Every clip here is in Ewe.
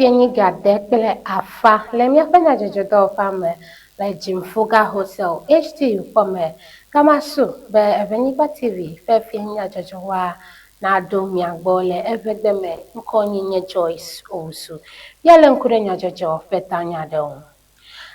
fienyi gadekle afa le miafenya jojodo fame le Jimfuga Hotel HT pome kamasu be Eveniba TV fe fienya jojowa na do miagbole evedeme nkonyi Joyce Osu yale nkurenya jojo fetanya de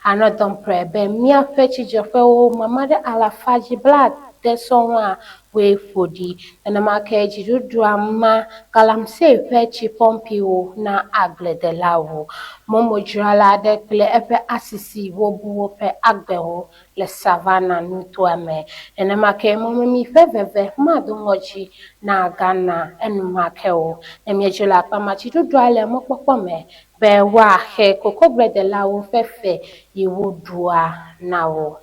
anodon prebe mia fechi jofewo mamade alafaji blood desonwa we fodi na makeji duduama kalamse fechi pompio na agle de lawo momo jrala de ple epe asisi wo buwo pe agbewo le savana nutuame na make momo mi feveve madungoji na Ghana enmakeo emiejola pamachi duduale mopopome be wa he kokogbe de lawo fefe yiwo dua nawo.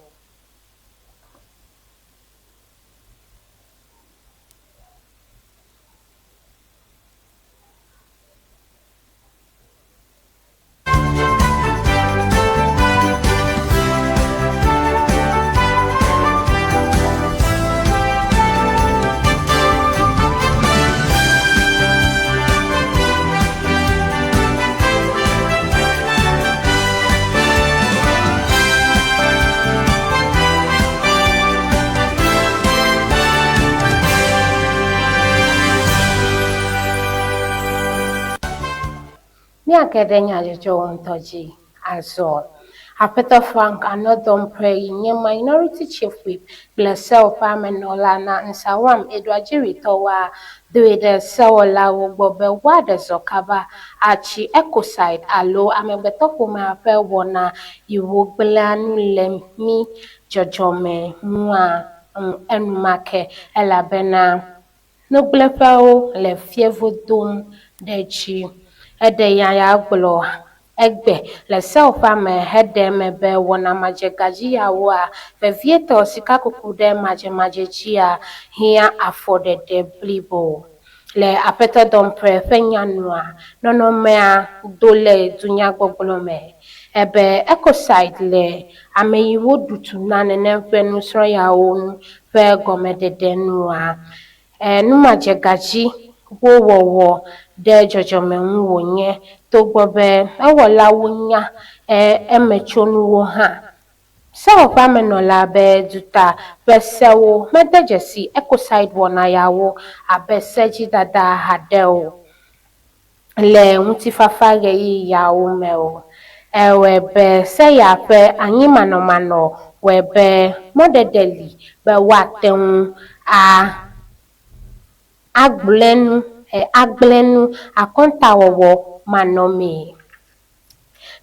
Akadenya jojo ntoji azol Apeter Frank anodon pray nye minority chief whip blessel pamenola na nsawam edwajiri towa de sewola wogbobe wade zokaba achi ecoside alo amebetoko ma pe wona iwogbelanu lemi jojome mua enumake elabena nogblefao le fievodom dechi ede ya glo egbe le selfa me hede me be wona majegaji ya wa vieto sikakuku de majejia hia afforded de blibo le apete don pre fenya noa nono mea dole dunya gbogbolo me ebe ecoside le ameyiwo dutu na ne fenu so ya onu fe gomede de noa numa jegaji wo de jojome nwonye to gbobe ewola wonya emechonu wo ha so pamenola be duta besewo medejesi ecoside wona yawo abeseji dada hadeo le ntifafa ge yawo meo ewe be se ya pe anyi manomano we be modedeli be waten agblenu akontawowo manomi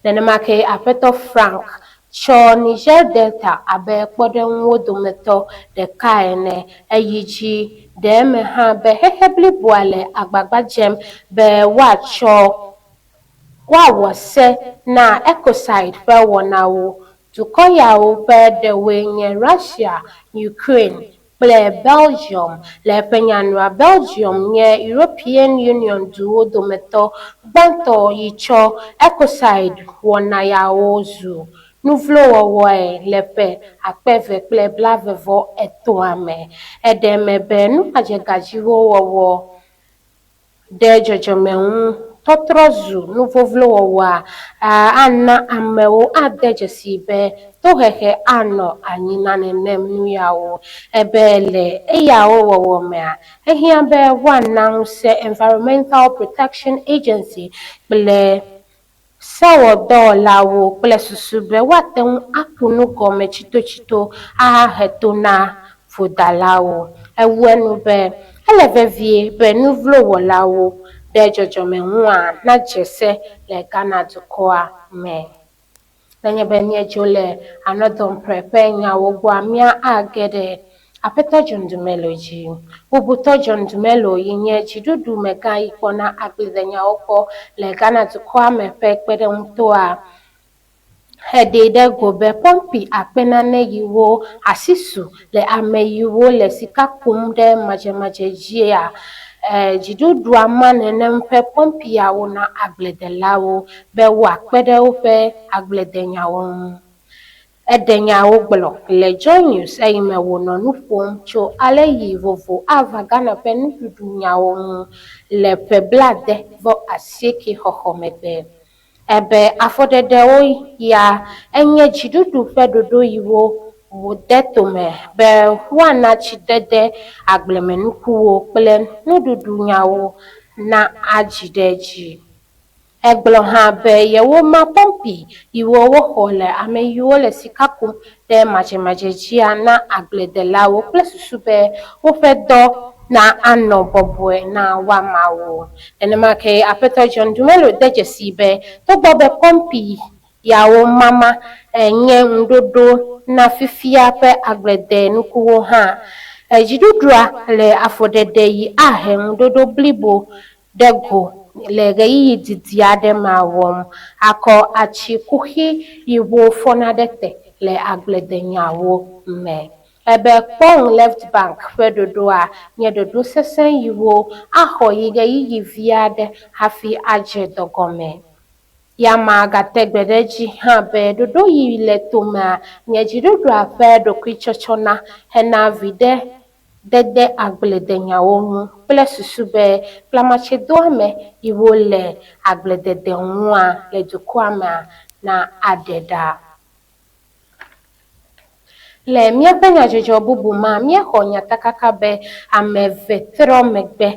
nenemake Apeter Frank cho Niger Delta abe kpodenwo dometo de kaene eyiji de me ha be hehebli boale agbagba jem be wacho wawose na ecoside fe wonawo tukoyawo be de wenye Russia Ukraine Belgium le penyanwa Belgium nye European Union duo dometo banto yicho ecoside wona ya ozu nuvlo wowe lepe akpeve ple blavevo etoame edeme be nu ajegajiwo wowo de jojome totrozu nuvovlo wowa anna amewo adejesibe tohehe ano anyina nenem nuyawo ebele eyawo wowo mea ehia be wana se Environmental Protection Agency ble sawo dolawo ple susube waten apunu gome chito ahetona fudalawo ewenu be elevevie be nuvlo wolawo de jojome nwa na jese le Ghana dukoa me lenye benye jole anodon prepe nya wogwa mia agede Apeter Jondumelo ubuto Jondumelo yinye chidudu mega ikona agbizenya oko le Ghana dukoa me pe kpede mtoa hedede gobe pompi apenane yiwo asisu le ame yiwo le sikakum de majejia jidudu amane nempe pompi ya wona aglede lawo be wa kpede ofe aglede nyawo edenyawo gblo le Joy News eyime wono nufom cho ale yi vovo ava Ghana pe nududu nyawo le pe blade vo asieki hohomebe ebe afɔɖeɖewo ya enye dziɖuɖu ƒe ɖoɖoyiwo wòde tome be woana tsidede agblemenukuwo kple nuɖuɖu nyawo na adzi ɖe dzi. Egblɔ hã be yewoma pɔmpi yiwo woxɔ le ame yiwo le sika kum ɖe madzemadze dzia na agbledelawo kple susu be woƒe dɔ na anɔ bɔbɔe na woamawo. Nenema ke Aƒetɔ John Dumelo de dzesi be togbɔ be pɔmpi yawo mama nye ŋuɖoɖo na fifia ƒe agbledenukuwo hã. Dziɖuɖua le afɔɖeɖe yi ahe ŋuɖoɖo blibo ɖe go le ɣeyiɣi didi aɖe me wɔm akɔ atsikuxi yiwo fɔna ɖe te le agbledenyawo me. Ebe Kpɔng Left Bank ƒe ɖoɖoa nye ɖoɖo sesẽ yiwo axɔ yi ɣeyiɣi vi aɖe hafi adze dɔgɔme. Yama gate gbe ɖe edzi hã be ɖoɖo yi le tomea nye dziɖuɖua ƒe ɖokuitsɔtsɔna hena viɖe dede agbledenyawo ŋu kple susu be lãmatsedoame yiwo le agbledede ŋua le dukɔa mea na aɖe ɖa. Le míaƒe nyadzɔdzɔ bubu ma, míexɔ nyatakaka be ame eve trɔ megbe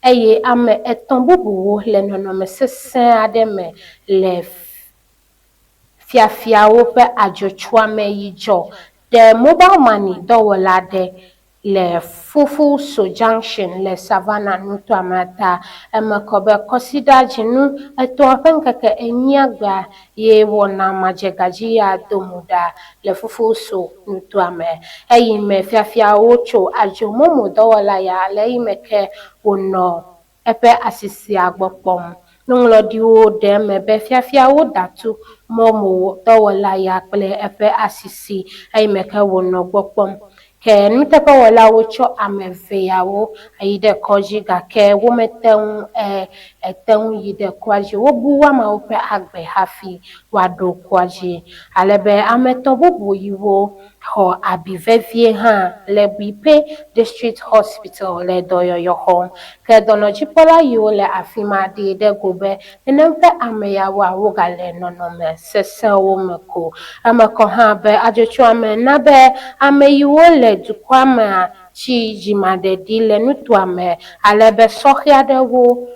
eye ame etɔ̃ bubuwo le nɔnɔme sesẽ aɖe me le fiafiawo ƒe adzɔtsuame yi dzɔ ɖe mobile money dɔwɔla aɖe le Fufuso Junction le Savannah nutoa me ta. Eme kɔ be kɔsiɖadzinu etɔ̃a ƒe ŋkeke enyia gbea ye wɔna madzegadzi ya do mo ɖa le Fufuso nutoa me. Eyime fiafiawo tso adzomomo dɔwɔla ya le eyime ke wònɔ eƒe asisia gbɔ kpɔm. Nuŋlɔɖiwo ɖe eme be fiafiawo datu momo dɔwɔla ya kple eƒe asisi eyime ke wònɔ gbɔ kpɔm. Ke nuteƒewɔlawo tsɔ ame eve yawo yi ɖe kɔdzi gake womete ŋu ete ŋu yi ɖe kɔa dzi. Wobu woamewo ƒe agbe hafi woaɖo kɔa dzi. Alebe ame etɔ̃ bubu yiwo xɔ abi vevie hã le Buipe District Hospital le dɔyɔyɔ xɔm. Ke dɔnɔdzikpɔla yiwo le afi ma ɖi ɖe go be nenem ƒe ame yawoa wogale nɔnɔme sesẽwo me ko. Eme kɔ hã be adzɔtsuame na be ame yiwo le dukɔa mea tsi dzimaɖeɖi le nutoa me alebe sɔhɛ aɖewo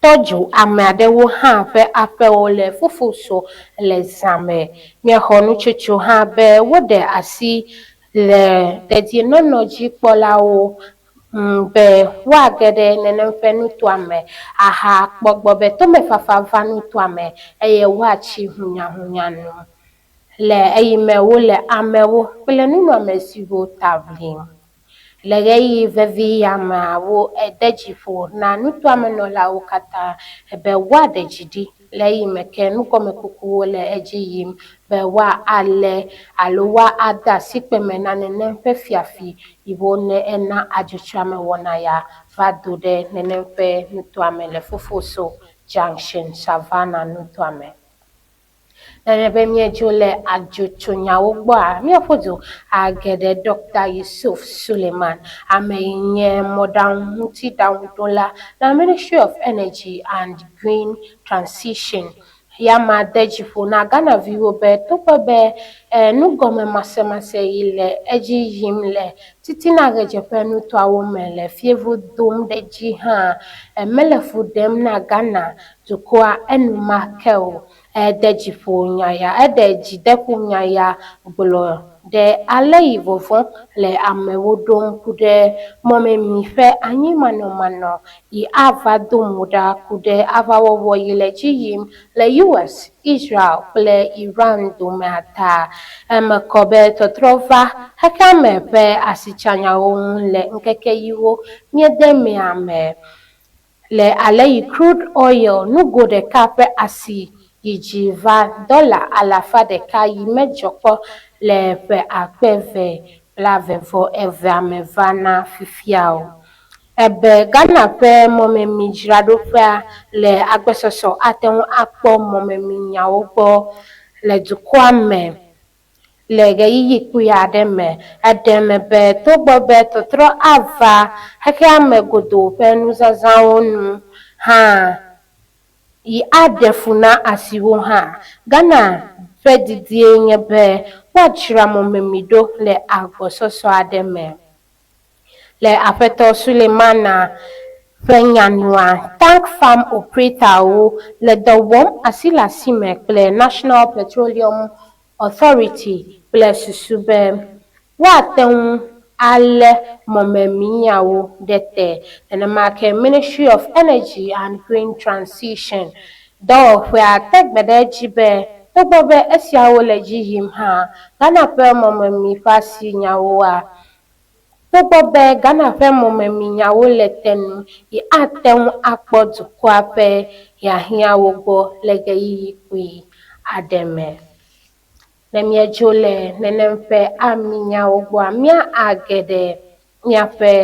tɔdzo ame aɖewo hã ƒe aƒewo le Fufuso le zã me. Míexɔ nutsotso hã be woɖe asi le dedienɔnɔdzikpɔlawo be woage ɖe nenem ƒe nutoa me aha kpɔ gbɔ be tomefafa va nutoa me eye woatsi hunyahunya nu le eyime wole amewo kple nunɔamesiwo ta ʋlim. Le ɣeyiɣi vevi ya mea wo ede dzi ƒo na nutoamenɔlawo katã be woaɖe dzi ɖi le eyime ke nugɔmekukuwo le edzi yim be woalé alo woade asikpeme na nenem ƒe fiafi yiwo ne ena adzɔtsuame wɔna ya va do ɖe nenem ƒe nutoa me le Fufuso Junction Savannah nutoa me. Nenye be míedzo le adzotsonyawo gbɔa, míaƒo du age ɖe Dr. Yusuf Suleiman, ame yi nye mɔɖaŋutiɖaŋuɖola le Ministry of Energy and Green Transition. Yama de dzi ƒo na Ghanaviwo be togbɔ be nugɔmemasemase yi le edzi yim le titina ɣedzeƒe nutoawo me le fievu dom ɖe dzi hã mele fu ɖem na Ghana dukɔa enumake o. Ede dzi ƒo nya ya, eɖe dzideƒo nya ya gblɔ ɖe ale yi vɔvɔ̃ le amewo ɖom ku ɖe mɔmemi ƒe anyimanɔmanɔ yi ava do mo ɖa ku ɖe aʋawɔwɔ yi le edzi yim le US, Israel kple Iran domea ta. Eme kɔ be tɔtrɔ va xexeame ƒe asitsanyawo ŋu le ŋkeke yiwo míede mea me le ale yi crude oil nugo ɖeka ƒe asi yi dzi va $100 yi medzɔ kpɔ le ƒe 2022 me va na fifia o. Ebe Ghana ƒe mɔmemidzraɖoƒea le agbɔsɔsɔ ate ŋu akpɔ mɔmeminyawo gbɔ le dukɔa me le ɣeyiɣi kpui aɖe me. Eɖe me be togbɔ be tɔtrɔ ava xexeame godo ƒe nuzazãwo nu hã yi adefuna asiwo ha Ghana fedidie nyebe wachira momemido le agbososo ademe le Apeto Sulemana Fenyanua tank farm operator wo le dowom asila simekle National Petroleum Authority ple susube waten ale momemiyawo dete enamake Ministry of Energy and Green Transition do where tegbede jibe tobobe esiawo le jihim ha Ghana pe momemi fasi nyawo a tobobe Ghana pe momemi nyawo le tenu yi aten akpodukwa pe yahiawo go lege yi ademe Nemiejole nenempe aminyawo go amia agede miape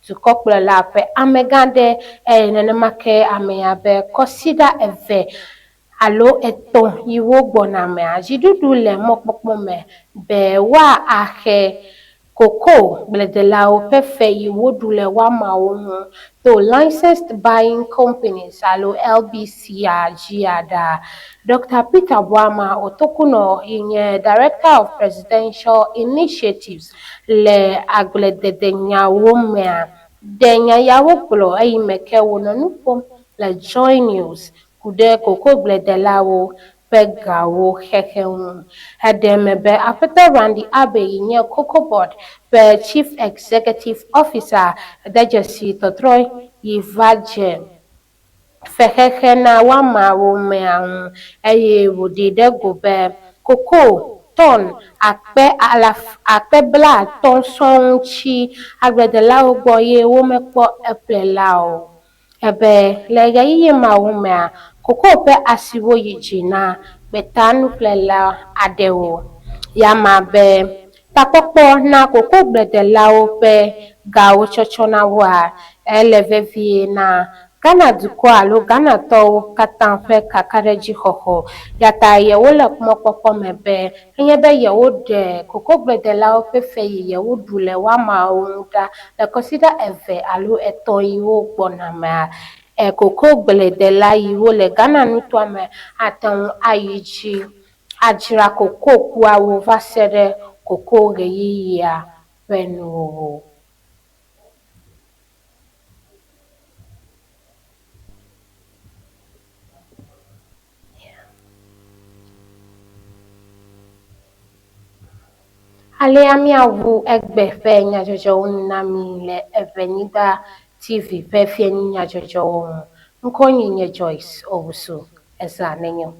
tukokple la pe amegade nenemake ameabe consider eve alo eton yiwo gbona me ajidudu le mokpokpo me be wa ahe Cocoa bledelawo pefe yiwo dule wa mawo to licensed buying companies alo LBC ajiada Dr. Peter Bwama Otokuno inye Director of Presidential Initiatives le agledede nyawo mea denya yawo plo ayimeke wononupo le Joy News kude Cocoa bledelawo pegawo hehemu Ademebe Apeto Randy Abe inye Cocoa Board pe Chief Executive Officer Dejesi Totroy Yivaje fehehe na wama wome ahun eye wodide gobe Cocoa ton akpe bla ton sonchi agbedelawo gboye wo mepo eplela ebe lege yiye ma wome a Cocoa pe asiwo yijina betanu plela adewo yama be takpokpo na Cocoa bledelawo pe gawo chochona wa elevevie na Ghana duko alo Ghana to katan fe kakareji hoho yata yewo le mokpokpo mebe enyebe yewo de Cocoa bledelawo pe fe yewo dule wa ma onda le consider eve alo eton yiwo gbona me Cocoa bledela yiwo le Ghana nuto me atan ayiji ajira Cocoa kwa wo vasere Cocoa geyiya penu Ale amiawu egbefe nyajojo nami le Eveniba TV pe fie nyajojo nkonyi nye Joyce Owusu esa nenyo